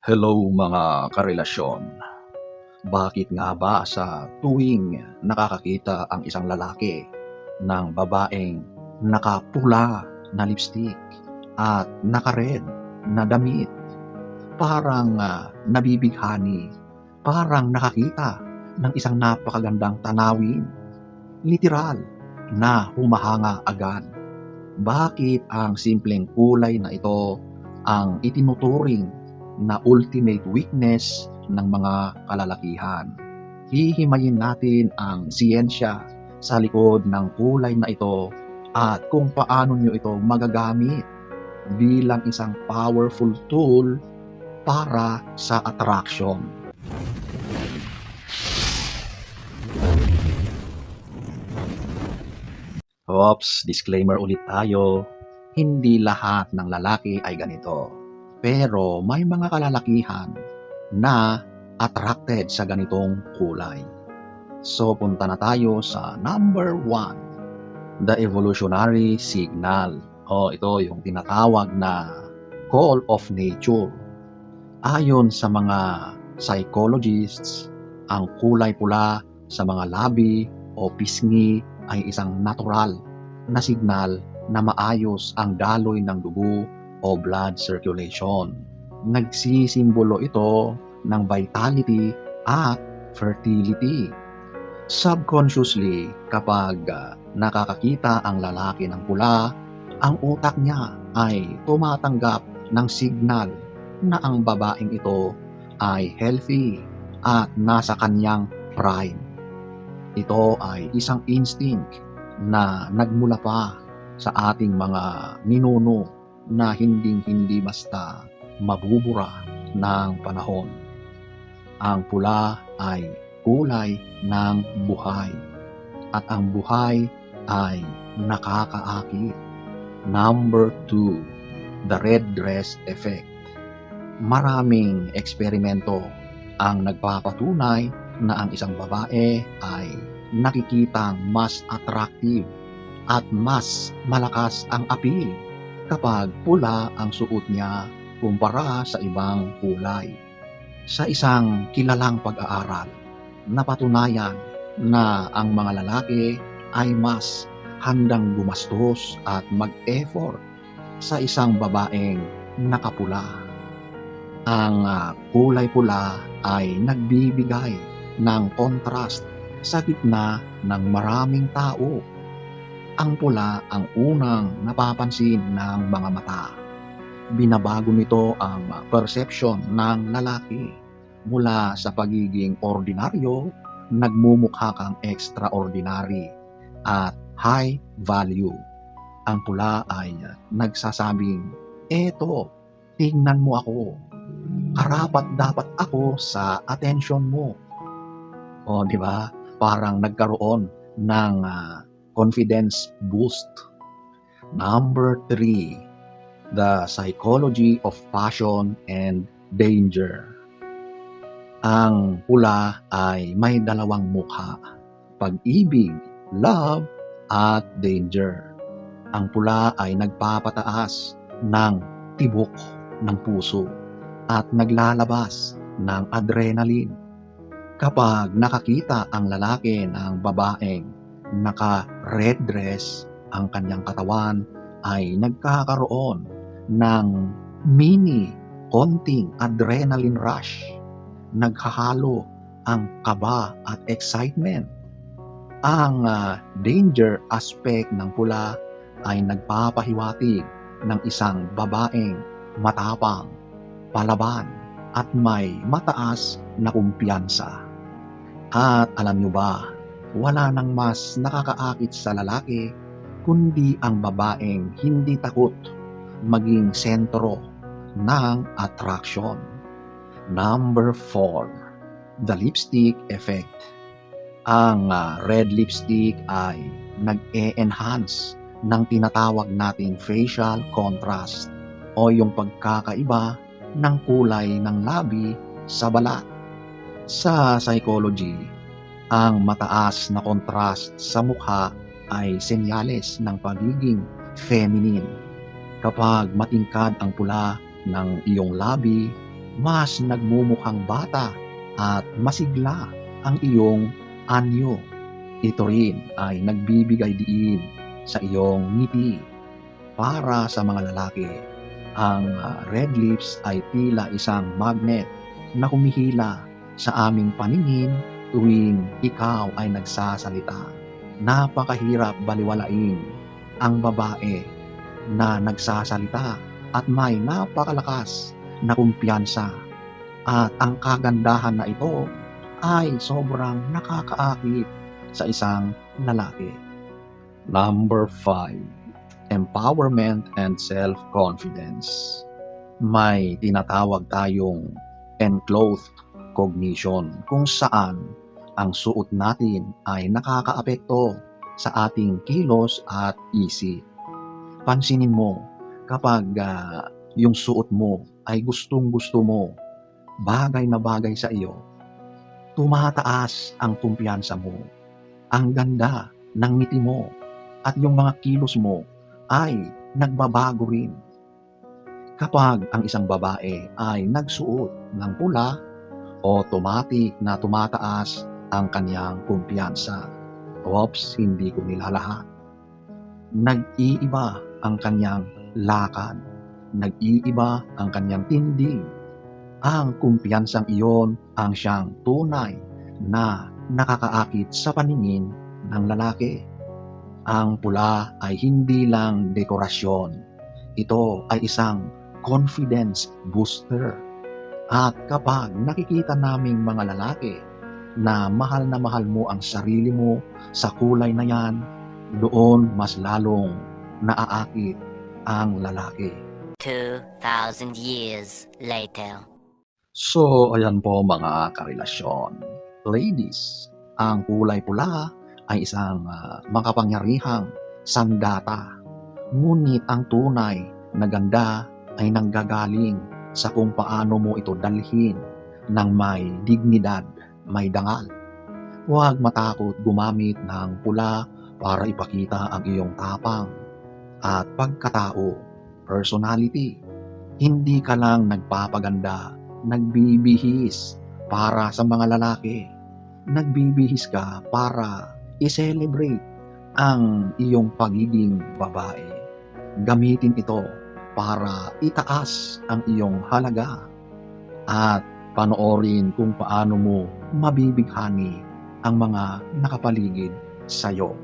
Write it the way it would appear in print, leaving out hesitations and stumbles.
Hello mga karelasyon. Bakit nga ba sa tuwing nakakakita ang isang lalaki ng babaeng nakapula na lipstick at naka-red na damit, parang nabibighani, parang nakakita ng isang napakagandang tanawin, literal na humahanga agad? Bakit ang simpleng kulay na ito ang itinuturing na ultimate weakness ng mga kalalakihan? Hihimayin natin ang siyensya sa likod ng kulay na ito at kung paano nyo ito magagamit bilang isang powerful tool para sa attraction. Oops, disclaimer ulit tayo. Hindi lahat ng lalaki ay ganito. Pero may mga kalalakihan na attracted sa ganitong kulay. So punta na tayo sa number 1, the evolutionary signal. Ito yung tinatawag na call of nature. Ayon sa mga psychologists, ang kulay pula sa mga labi o pisngi ay isang natural na signal na maayos ang daloy ng dugo o blood circulation. Nagsisimbolo ito ng vitality at fertility. Subconsciously, kapag nakakakita ang lalaki ng pula, ang utak niya ay tumatanggap ng signal na ang babaeng ito ay healthy at nasa kanyang prime. Ito ay isang instinct na nagmula pa sa ating mga ninuno na hinding-hindi basta mabubura ng panahon. Ang pula ay kulay ng buhay at ang buhay ay nakakaakit. Number 2, the red dress effect. Maraming eksperimento ang nagpapatunay na ang isang babae ay nakikitang mas attractive at mas malakas ang appeal kapag pula ang suot niya kumpara sa ibang kulay. Sa isang kilalang pag-aaral, napatunayan na ang mga lalaki ay mas handang gumastos at mag-effort sa isang babaeng nakapula. Ang kulay pula ay nagbibigay ng contrast sa gitna ng maraming tao. Ang pula ang unang napapansin ng mga mata. Binabago nito ang perception ng lalaki. Mula sa pagiging ordinaryo, nagmumukha kang extraordinary at high value. Ang pula ay nagsasabing, eto, tingnan mo ako. Karapat dapat ako sa attention mo. Di ba? Parang nagkaroon ng confidence boost. Number 3, the psychology of passion and danger. Ang pula ay may dalawang mukha, pag-ibig, love, at danger. Ang pula ay nagpapataas ng tibok ng puso at naglalabas ng adrenaline. Kapag nakakita ang lalaki ng babaeng naka-red dress, ang kanyang katawan ay nagkakaroon ng mini konting adrenaline rush. Naghahalo ang kaba at excitement. Ang danger aspect ng pula ay nagpapahiwatig ng isang babaeng matapang, palaban, at may mataas na kumpiyansa. At alam nyo ba, wala nang mas nakakaakit sa lalaki kundi ang babaeng hindi takot maging sentro ng attraction. Number 4, the lipstick effect. Ang red lipstick ay nag-e-enhance ng tinatawag nating facial contrast o yung pagkakaiba ng kulay ng labi sa balat. Sa psychology, ang mataas na contrast sa mukha ay senyales ng pagiging feminine. Kapag matingkad ang pula ng iyong labi, mas nagmumukhang bata at masigla ang iyong anyo. Ito rin ay nagbibigay diin sa iyong ngiti. Para sa mga lalaki, ang red lips ay tila isang magnet na humihila sa aming paningin tuwing ikaw ay nagsasalita. Napakahirap baliwalain ang babae na nagsasalita at may napakalakas na kumpiyansa, at ang kagandahan na ito ay sobrang nakakaakit sa isang lalaki. Number 5, empowerment and self-confidence. May tinatawag tayong enclothed cognition kung saan ang suot natin ay nakakaapekto sa ating kilos at isip. Pansinin mo, kapag yung suot mo ay gustong-gusto mo, bagay na bagay sa iyo, tumataas ang kumpiyansa mo, ang ganda ng ngiti mo, at yung mga kilos mo ay nagbabago rin. Kapag ang isang babae ay nagsuot ng pula, automatic na tumataas ang kanyang kumpiyansa. Oops, hindi ko nilalahat. Nag-iiba ang kanyang lakad, nag-iiba ang kanyang tindig. Ang kumpiyansang iyon ang siyang tunay na nakakaakit sa paningin ng lalaki. Ang pula ay hindi lang dekorasyon. Ito ay isang confidence booster. At kapag nakikita naming mga lalaki na mahal mo ang sarili mo sa kulay na yan, doon mas lalong naaakit ang lalaki. 2,000 years later. So, ayan po mga karelasyon. Ladies, ang kulay pula ay isang makapangyarihang sandata. Ngunit ang tunay na ganda ay nanggagaling sa kung paano mo ito dalhin ng may dignidad, may dangal. Huwag matakot gumamit ng pula para ipakita ang iyong tapang at pagkatao, personality. Hindi ka lang nagpapaganda, nagbibihis para sa mga lalaki. Nagbibihis ka para i-celebrate ang iyong pagiging babae. Gamitin ito para itaas ang iyong halaga at panoorin kung paano mo mabibighani ang mga nakapaligid sa iyo.